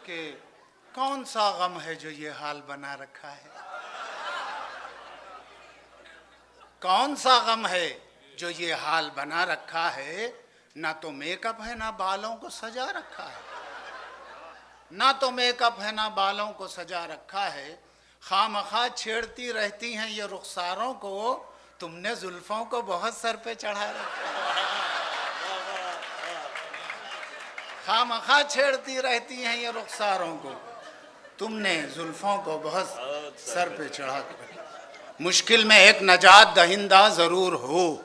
कि कौन सा गम है जो ये हाल बना रखा है, कौन सा गम है जो ये हाल बना रखा है। ना तो मेकअप है ना बालों को सजा रखा है, ना तो मेकअप है ना बालों को सजा रखा है। खामखा छेड़ती रहती हैं ये रुखसारों को, तुमने जुल्फों को बहुत सर पे चढ़ा रखा है। खामखा छेड़ती रहती हैं ये रुखसारों को, तुमने जुल्फों को बहुत सर पे चढ़ा कर। मुश्किल में एक नजात दहिंदा जरूर हो,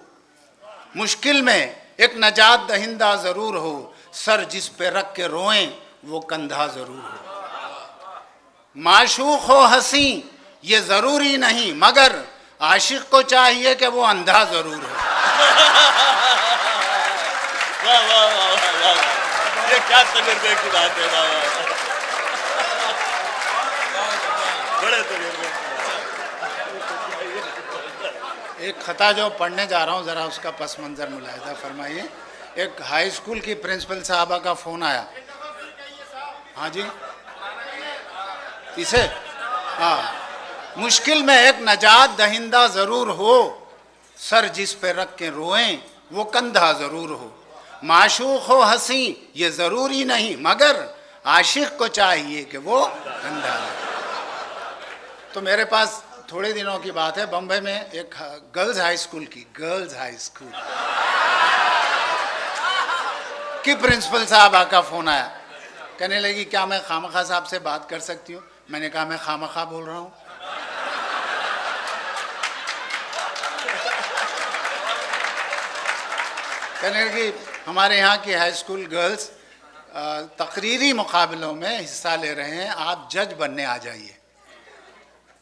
मुश्किल में एक नजात दहिंदा जरूर हो, सर जिस पे रख के रोएं वो कंधा जरूर हो। माशूक हो हंसी ये जरूरी नहीं, मगर आशिक को चाहिए कि वो अंधा जरूर हो। वाह वाह वाह वाह वाह, ये क्या तजुर्बे की बात है। वाह बड़े तजुर्बे। एक खता जो पढ़ने जा रहा हूँ, ज़रा उसका पस मंज़र मुलाहिज़ा फरमाइए। एक हाई स्कूल की प्रिंसिपल साहबा का फ़ोन आया। हाँ जी, इसे हाँ, मुश्किल में एक नजात दहिंदा ज़रूर हो, सर जिस पे रख के रोएं वो कंधा ज़रूर हो। माशूक हो हंसी ये ज़रूरी नहीं, मगर आशिक को चाहिए कि वो कंधा हो। तो मेरे पास थोड़े दिनों की बात है, बम्बई में एक गर्ल्स हाई स्कूल की प्रिंसिपल साहबा का फ़ोन आया। कहने लगी क्या मैं खामखा साहब से बात कर सकती हूँ। मैंने कहा मैं खामखा बोल रहा हूँ। कहने लगी हमारे यहाँ की हाई स्कूल गर्ल्स तकरीरी मुकाबलों में हिस्सा ले रहे हैं, आप जज बनने आ जाइए।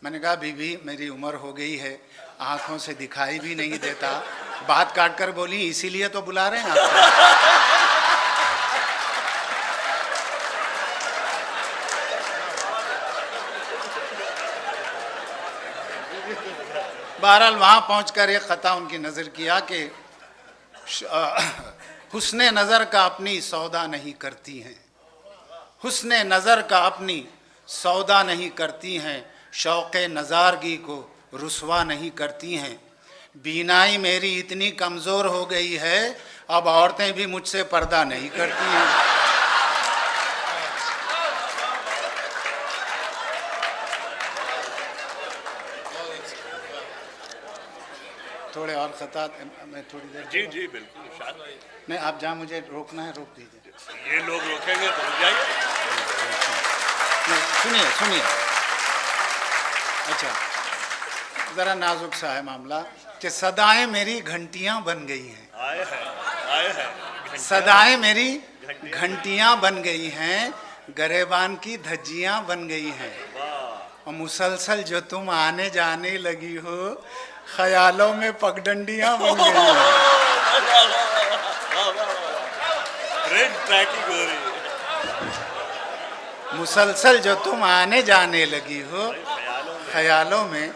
मैंने कहा बीबी मेरी उम्र हो गई है, आँखों से दिखाई भी नहीं देता। बात काट कर बोली इसीलिए तो बुला रहे हैं आपको। बहरहाल वहाँ पहुँचकर एक ख़ता उनकी नज़र किया कि हुस्ने नज़र का अपनी सौदा नहीं करती हैं, हुस्ने नज़र का अपनी सौदा नहीं करती हैं, शौक़े नज़ारगी को रुसवा नहीं करती हैं। बीनाई मेरी इतनी कमज़ोर हो गई है, अब औरतें भी मुझसे पर्दा नहीं करती हैं। थोड़े और खता मैं थोड़ी देर। जी जी बिल्कुल। नहीं आप जहाँ मुझे रोकना है रोक दीजिए। ये लोग रोकेंगे तो रुक जाइए। सुनिए सुनिए, अच्छा ज़रा नाजुक सा है मामला कि सदाएं मेरी घंटियां बन गई हैं। आए हैं सदाएं मेरी घंटियां बन गई हैं, गरेबान की धज्जियां बन गई हैं। और मुसलसल जो तुम आने जाने लगी हो, ख्यालों में पगडंडियां बन गई हैं। ट्रैकिंग हो रही है। मुसलसल जो तुम आने जाने लगी हो, ख्यालों में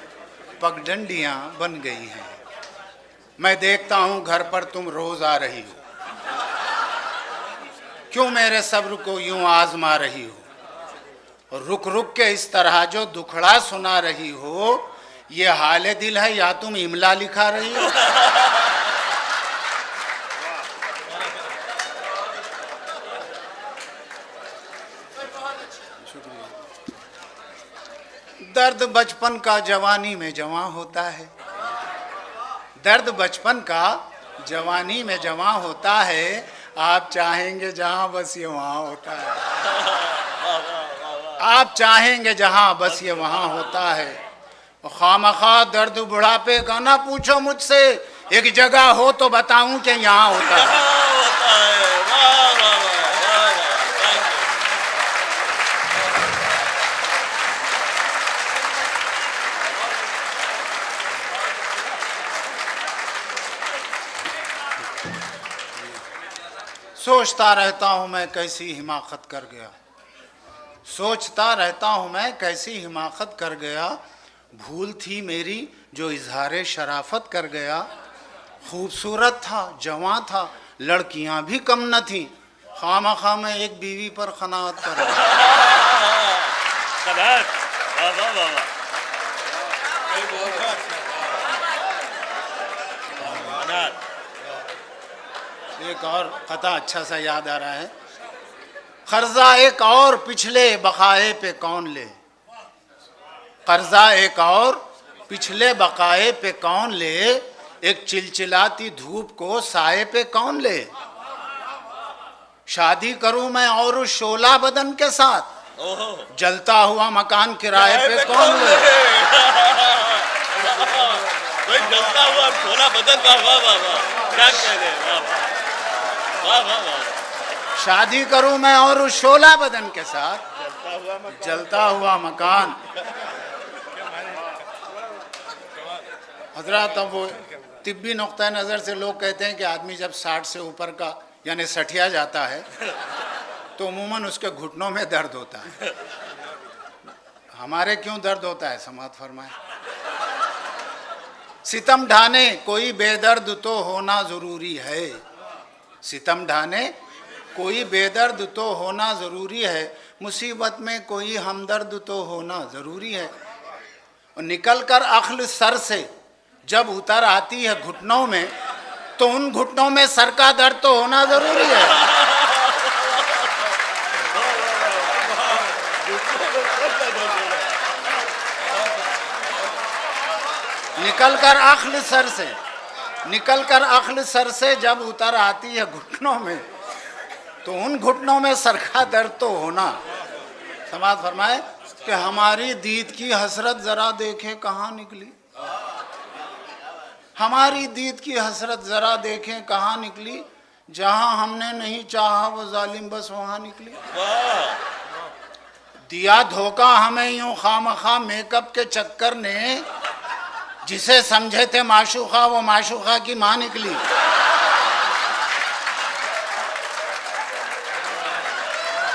पगडंडियां बन गई हैं। मैं देखता हूं घर पर तुम रोज आ रही हो, क्यों मेरे सब्र को यूं आजमा रही हो। रुक रुक के इस तरह जो दुखड़ा सुना रही हो, ये हाले दिल है या तुम इमला लिखा रही हो। दर्द बचपन का जवानी में जवां होता है, दर्द बचपन का जवानी में जवां होता है। आप चाहेंगे जहां बस ये वहां होता है, आप चाहेंगे जहां बस ये वहां होता है। खामखा दर्द बुढ़ापे का ना पूछो मुझसे, एक जगह हो तो बताऊं कि यहाँ होता है। सोचता रहता हूँ मैं कैसी हिमाकत कर गया, सोचता रहता हूँ मैं कैसी हिमाकत कर गया। भूल थी मेरी जो इजहारे शराफत कर गया। खूबसूरत था, जवां था, लड़कियां भी कम न थी, खामखा मैं एक बीवी पर खनात कर गया। शाबाश, वाह वाह वाह वाह। अनार। एक और कथा अच्छा सा याद आ रहा है। कर्जा एक और पिछले बकाए पे कौन ले, कर्जा एक और पिछले बकाए पे कौन ले, एक चिलचिलाती धूप को साए पे कौन ले। शादी करूं मैं और उस शोला बदन के साथ, ओहो, जलता हुआ मकान किराए पे कौन ले। कोई जलता हुआ सोना बदन, वाह वाह वाह वाह, क्या कह रहे हैं, वाह वाह वाह वाह। शादी करूं मैं और उस शोला बदन के साथ, जलता हुआ मकान। हजरत, अब वो तिब्बी नुक्ता नज़र से लोग कहते हैं कि आदमी जब 60 से ऊपर का यानी सठिया जाता है तो अमूमन उसके घुटनों में दर्द होता है। हमारे क्यों दर्द होता है, समात फरमाए। सितम ढाने कोई बेदर्द तो होना ज़रूरी है, सितम ढाने कोई बेदर्द तो होना ज़रूरी है, मुसीबत में कोई हमदर्द तो होना ज़रूरी है। और निकल कर अक्ल सर से जब उतर आती है घुटनों में, तो उन घुटनों में सर का दर्द तो होना ज़रूरी है। निकल कर अक्ल सर से, निकल कर अक्ल सर से जब उतर आती है घुटनों में, तो उन घुटनों में सर का दर्द तो होना। समाज फरमाए कि हमारी दीद की हसरत जरा देखे कहाँ निकली, हमारी दीद की हसरत जरा देखें कहाँ निकली, जहाँ हमने नहीं चाहा वो जालिम बस वहाँ निकली। दिया धोखा हमें यूं खामखा मेकअप के चक्कर ने, जिसे समझे थे माशूका वो माशूका की माँ निकली।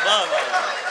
वाह वाह।